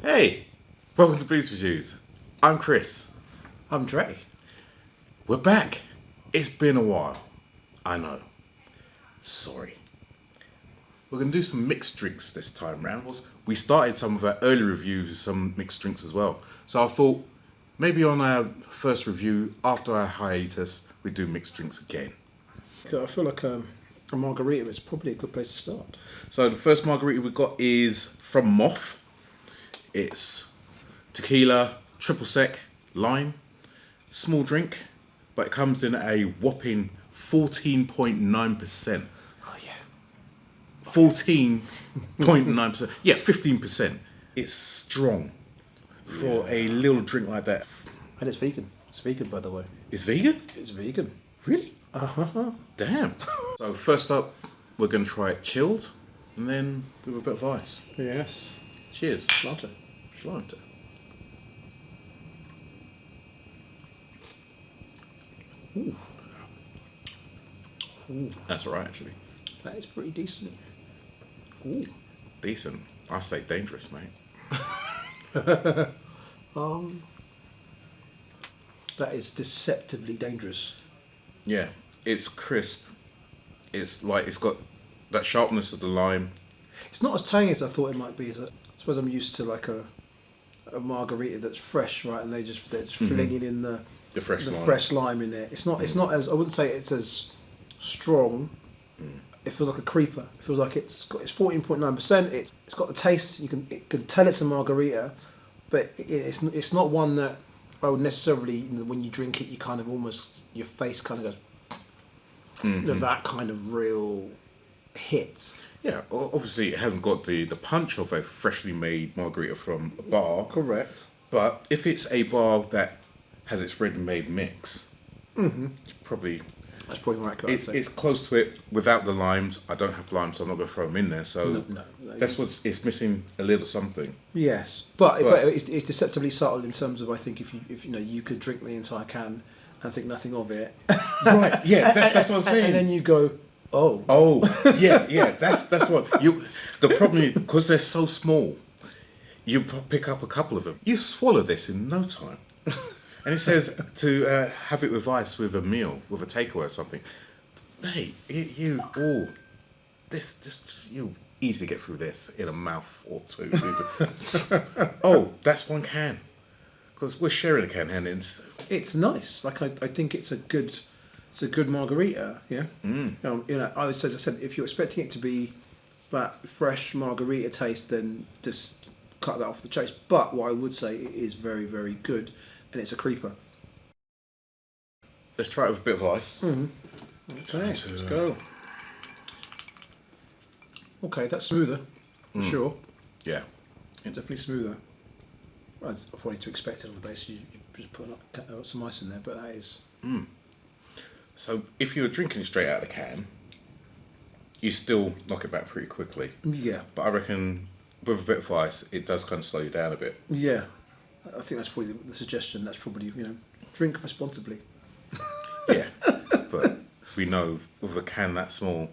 Hey, welcome to Booze Reviews. I'm Chris. I'm Dre. We're back. It's been a while. I know. Sorry. We're going to do some mixed drinks this time round. We started some of our early reviews with some mixed drinks as well. So I thought maybe on our first review after our hiatus, we'd do mixed drinks again. So I feel like a margarita is probably a good place to start. So the first margarita we got is from MOTH. It's tequila, triple sec, lime, small drink, but it comes in at a whopping 14.9%. Oh yeah. 14.9%. Yeah, 15%. It's strong for a little drink like that. And it's vegan. It's vegan, by the way. It's vegan? It's vegan. Really? Uh-huh. Damn. So first up, we're going to try it chilled, and then with a bit of ice. Yes. Cheers. Latte. Latte. Ooh. Ooh. That's all right, actually. That is pretty decent. Ooh. Decent. I say dangerous, mate. That is deceptively dangerous. Yeah, it's crisp. It's like it's got that sharpness of the lime. It's not as tangy as I thought it might be. I suppose I'm used to like a margarita that's fresh, right? And they're just flinging in the fresh lime in there. It's not as, I wouldn't say it's as strong. It feels like a creeper. It feels like it's 14.9%. It's got the taste. You can tell it's a margarita, but it's not one that I would necessarily, when you drink it, you kind of almost, your face kind of goes, that kind of real hit. Yeah, obviously it hasn't got the punch of a freshly made margarita from a bar. Correct. But if it's a bar that has its ready-made mix, it's probably... That's probably more accurate. It's close to it without the limes. I don't have limes, so I'm not going to throw them in there. So No, that's it's missing a little something. Yes, but it's deceptively subtle in terms of, I think if you could drink the entire can and think nothing of it. Right. Yeah, that's what I'm saying. And then you go, oh. Oh, yeah. That's what you. The problem is because they're so small, you pick up a couple of them. You swallow this in no time. And it says to have it with ice with a meal, with a takeaway or something. Hey, you easily get through this in a mouth or two. Oh, that's one can. Because we're sharing a can, and It's nice. Like I think it's a good margarita. Yeah. As I said, if you're expecting it to be that fresh margarita taste, then just cut that off the chase. But what I would say, it is very, very good. And it's a creeper. Let's try it with a bit of ice. Okay, let's go. Okay, that's smoother, for sure. Yeah. Definitely smoother. As probably to expect it on the base, you just put some ice in there, but that is... So if you were drinking it straight out of the can, you still knock it back pretty quickly. Yeah. But I reckon with a bit of ice, it does kind of slow you down a bit. Yeah. I think that's probably the suggestion. That's probably, drink responsibly. Yeah, but we know with a can that small,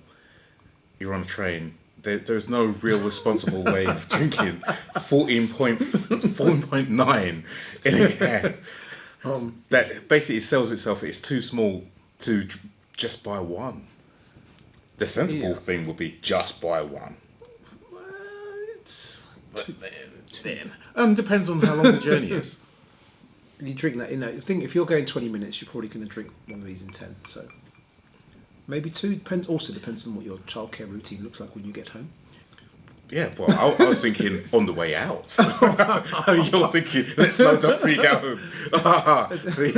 you're on a train. There's no real responsible way of drinking 14.9 in a can. That basically sells itself. It's too small to just buy one. The sensible thing would be just buy one. Depends on how long the journey is. You drink that, I think if you're going 20 minutes, you're probably going to drink one of these in 10. So maybe two. Also depends on what your childcare routine looks like when you get home. Yeah, well, I was thinking on the way out. You're thinking, let's load up for you go home. See?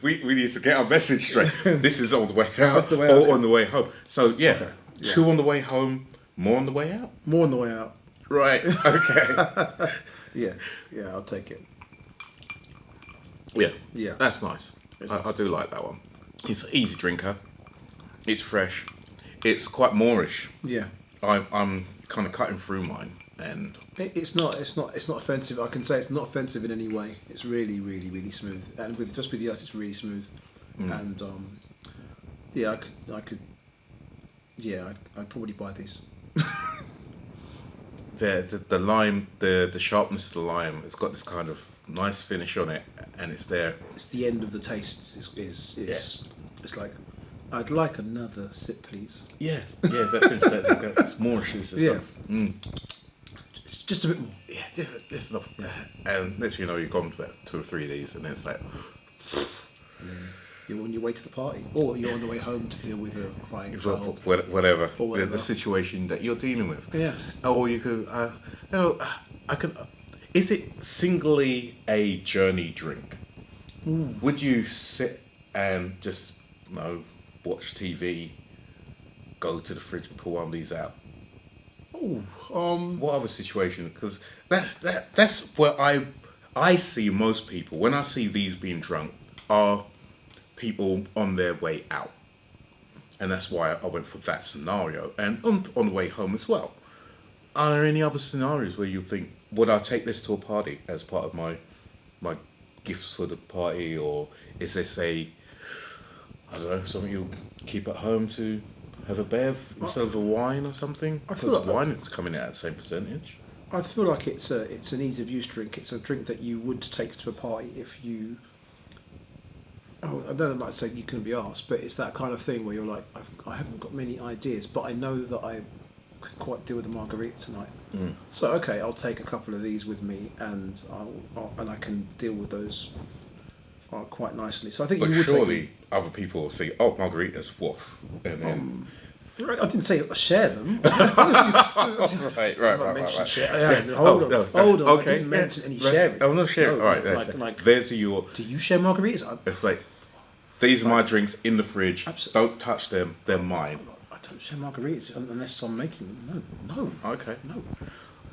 we need to get our message straight. This is on the way out. That's the way out. Or on the way home. So, yeah, 2 on the way home, more on the way out. More on the way out. Right, okay. Yeah, I'll take it. Yeah, that's nice. I do like that one. It's an easy drinker. It's fresh. It's quite moreish. Yeah. I'm kind of cutting through mine, and it's not offensive. I can say it's not offensive in any way. It's really, really, really smooth, and with the ice, it's really smooth. And I'd probably buy these. the lime, the sharpness of the lime, it's got this kind of nice finish on it, and it's there. It's the end of the taste. Is It's like, I'd like another sip, please. Yeah, that finish. It's more issues. Yeah. Just a bit more. Yeah, just enough. And next thing you know, you've gone for 2 or 3 of these, and it's like. You're on your way to the party, or you're on the way home to deal with a crying child. Whatever. Or whatever. The situation that you're dealing with. Yeah. Or you could, I could. Is it singly a journey drink? Would you sit and just, watch TV, go to the fridge and pull one of these out? What other situation? Because that's where I see most people, when I see these being drunk, are people on their way out. And that's why I went for that scenario. And on the way home as well. Are there any other scenarios where you think, would I take this to a party as part of my gifts for the party? Or is this something you'll keep at home to have a bev instead of a wine or something? Because wine is coming out at the same percentage. I feel like it's an ease of use drink. It's a drink that you would take to a party if you... I don't like to say you couldn't be asked, but it's that kind of thing where you're like, I haven't got many ideas, but I know that I could quite deal with a margarita tonight. So okay, I'll take a couple of these with me, and I can deal with those quite nicely. So I think. But you would surely other people will say, "Oh, margaritas, woof," and then. I didn't say share them. Right. Hold on. Okay. I didn't mention any sharing. I'm not sharing. All right. Like, there's your. Do you share margaritas? It's like, these are my drinks in the fridge. Absolutely. Don't touch them. They're mine. I don't share margaritas unless I'm making them. No. Okay. No.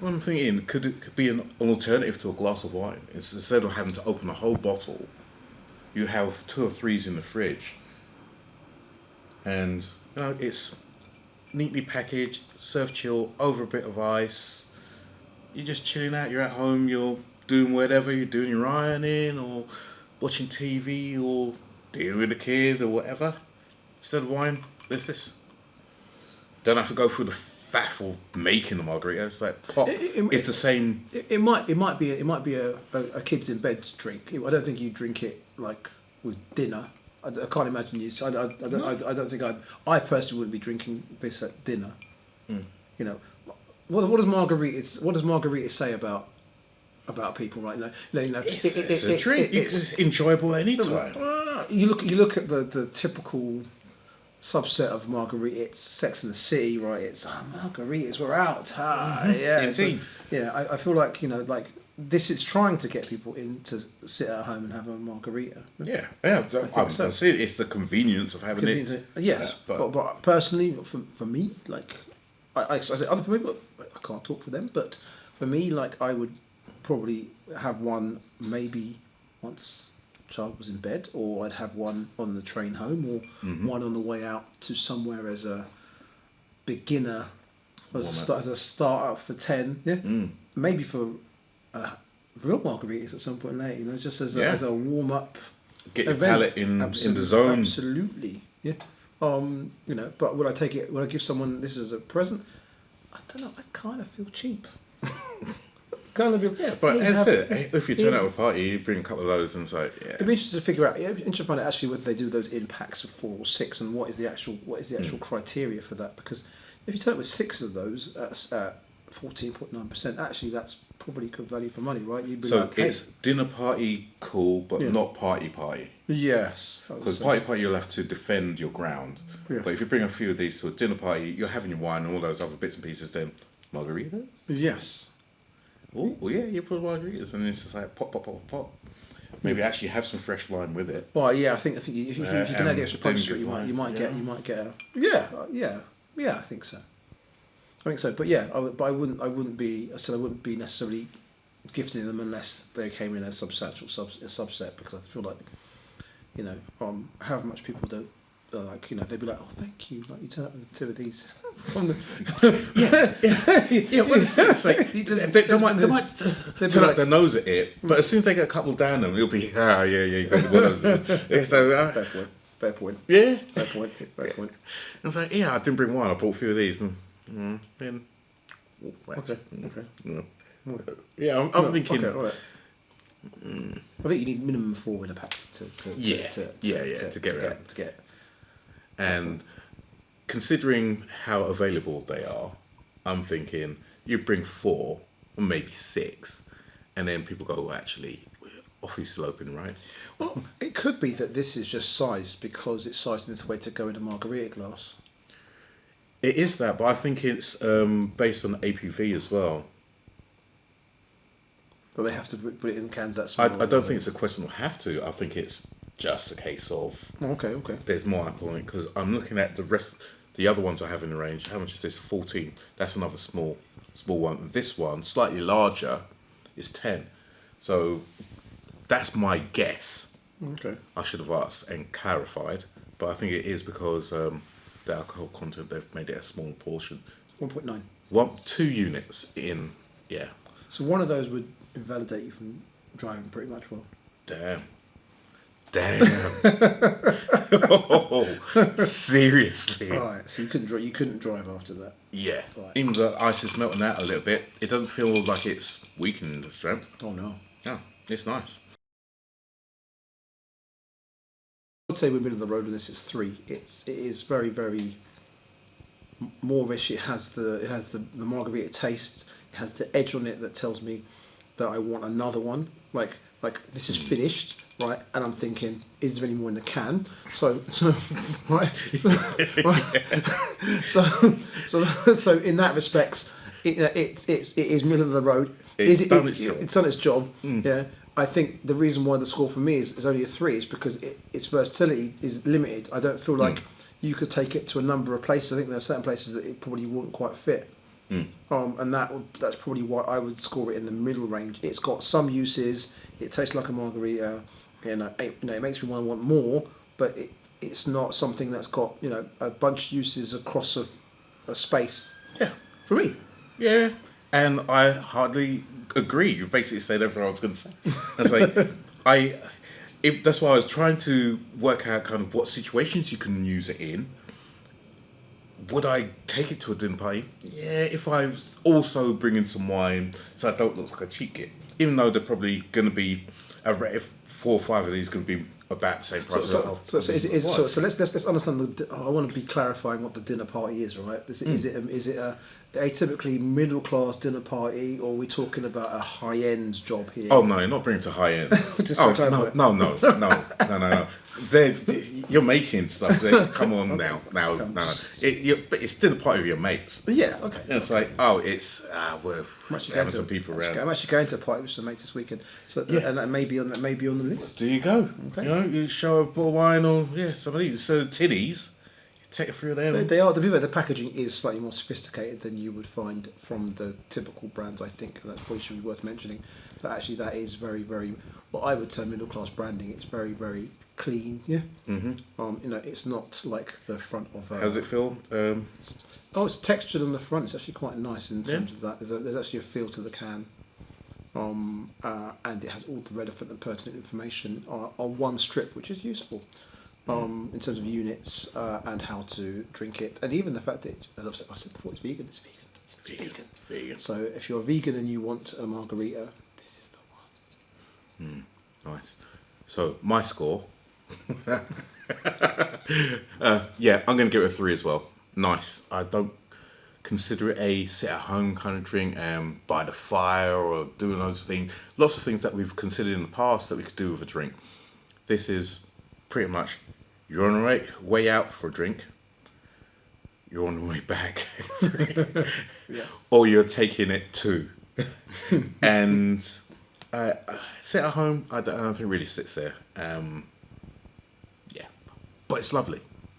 Well, I'm thinking, could it be an alternative to a glass of wine? Instead of having to open a whole bottle, you have 2 or 3s in the fridge, and it's neatly packaged, served chill, over a bit of ice. You're just chilling out. You're at home. You're doing whatever. You're doing your ironing or watching TV or dealing with a kid or whatever. Instead of wine, there's this. Don't have to go through the faff of making the margarita. It's like pop. It's the same. It might be a kids in bed drink. I don't think you drink it like with dinner. I can't imagine you. I don't think I personally wouldn't be drinking this at dinner. What does margarita say about people right now? It's a drink. It's enjoyable anytime. You look at the typical subset of margarita. It's Sex and the City, right? It's margaritas. We're out. Yeah, indeed. I feel like this is trying to get people in to sit at home and have a margarita. Yeah. I'm saying it's the convenience of having it. Yes, but personally, for me, like I say, other people, I can't talk for them, but for me, like I would probably have one maybe once child was in bed, or I'd have one on the train home, or one on the way out to somewhere as a beginner, as a start up for 10. Maybe for real margaritas at some point later, just as a warm up. Get your palate in the zone. Absolutely, yeah. But would I take it? Would I give someone this as a present? I don't know. I kind of feel cheap. But that's it. If you turn out a party, you bring a couple of those, and it's like, yeah. It'd be interesting to figure out. It'd be interesting to find out actually whether they do those in packs of 4 or 6, and what is the actual criteria for that? Because if you turn up with 6 of those at 14.9%, actually that's probably good value for money, right? You'd be so it's dinner party cool, but not party. Yes. Because party you'll have to defend your ground. Yes. But if you bring a few of these to a dinner party, you're having your wine and all those other bits and pieces. Then margaritas. Yes. Oh yeah, you put margaritas, and it's just like pop. Maybe actually have some fresh lime with it. Well, yeah, I think if you can add the extra punch to it, you might get a I think so. But yeah, I wouldn't be necessarily gifting them unless they came in a substantial subset, because I feel like however much people don't. They'd be like, "Oh, thank you!" Like you turn up with 2 of these. They might turn up their nose at it, but as soon as they get a couple down them, it'll be you got one of those. Fair point. Yeah, fair point. It's like, I didn't bring wine. I brought a few of these, and then Okay. Yeah, I'm thinking. Okay, all right. I think you need minimum 4 in a pack to get. And considering how available they are, I'm thinking you bring 4 or maybe 6, and then people go, well, actually, off is sloping, right? Well, it could be that this is just sized because it's sized in this way to go in a margarita glass. It is that, but I think it's based on ABV as well. But they have to put it in cans that small. I don't think it's a question of have to. I think it's just a case of... Okay. There's more alcohol in it, because I'm looking at the other ones I have in the range. How much is this? 14. That's another small one. This one, slightly larger, is 10. So that's my guess. Okay. I should have asked and clarified, but I think it is because the alcohol content, they've made it a small portion. 1.9. 2 units in, yeah. So one of those would invalidate you from driving pretty much well. Damn. Oh, seriously. Right. So you couldn't drive after that. Yeah. Right. Even though the ice is melting out a little bit, it doesn't feel like it's weakening the strength. Oh no. Yeah, it's nice. I would say we're middle of the road, and this is 3. It is very, very moreish. It has the margarita taste. It has the edge on it that tells me that I want another one. Like this is finished, right? And I'm thinking, is there any more in the can? So right. So in that respect, it is middle of the road. It's done its job. Yeah. I think the reason why the score for me is only a 3 is because its versatility is limited. I don't feel like you could take it to a number of places. I think there are certain places that it probably wouldn't quite fit. And that's probably why I would score it in the middle range. It's got some uses. It tastes like a margarita. It makes me want more, but it's not something that's got a bunch of uses across a space. Yeah, for me. Yeah, and I hardly agree. You've basically said everything I was going to say. It's like that's why I was trying to work out kind of what situations you can use it in. Would I take it to a dinner party? Yeah, if I was also bringing some wine, so I don't look like a cheap kid. Even though they're probably going to be, if 4 or 5 of these are going to be about the same price. So let's understand. I want to be clarifying what the dinner party is, right? Is it a atypically middle class dinner party, or are we talking about a high end job here? Oh no, you're not bringing it to high end. No. You're making stuff. Come on now. But it's dinner party with your mates. Yeah, okay. And it's like, we're having some people around. I'm actually going to a party with some mates this weekend, and that may be on the list. There you go. Okay. You show a bottle of wine or some of these instead of tinnies. Take a few of them. They are. The packaging is slightly more sophisticated than you would find from the typical brands, I think, and that probably should be worth mentioning. But actually, that is very, very what I would term middle class branding. It's very, very clean. Yeah. Mm-hmm. It's not like the front of. How does it feel? It's textured on the front. It's actually quite nice in terms of that. There's actually a feel to the can. And it has all the relevant and pertinent information on one strip, which is useful. In terms of units and how to drink it, and even the fact that, as I said before, it's vegan. It's vegan. So if you're a vegan and you want a margarita, this is the one. Nice. So my score, I'm going to give it a 3 as well. Nice. I don't consider it a sit-at-home kind of drink, by the fire or doing those things. Lots of things that we've considered in the past that we could do with a drink. This is pretty much. You're on the way out for a drink. You're on the way back. Or you're taking it too. And sit at home, I don't think it really sits there. But it's lovely.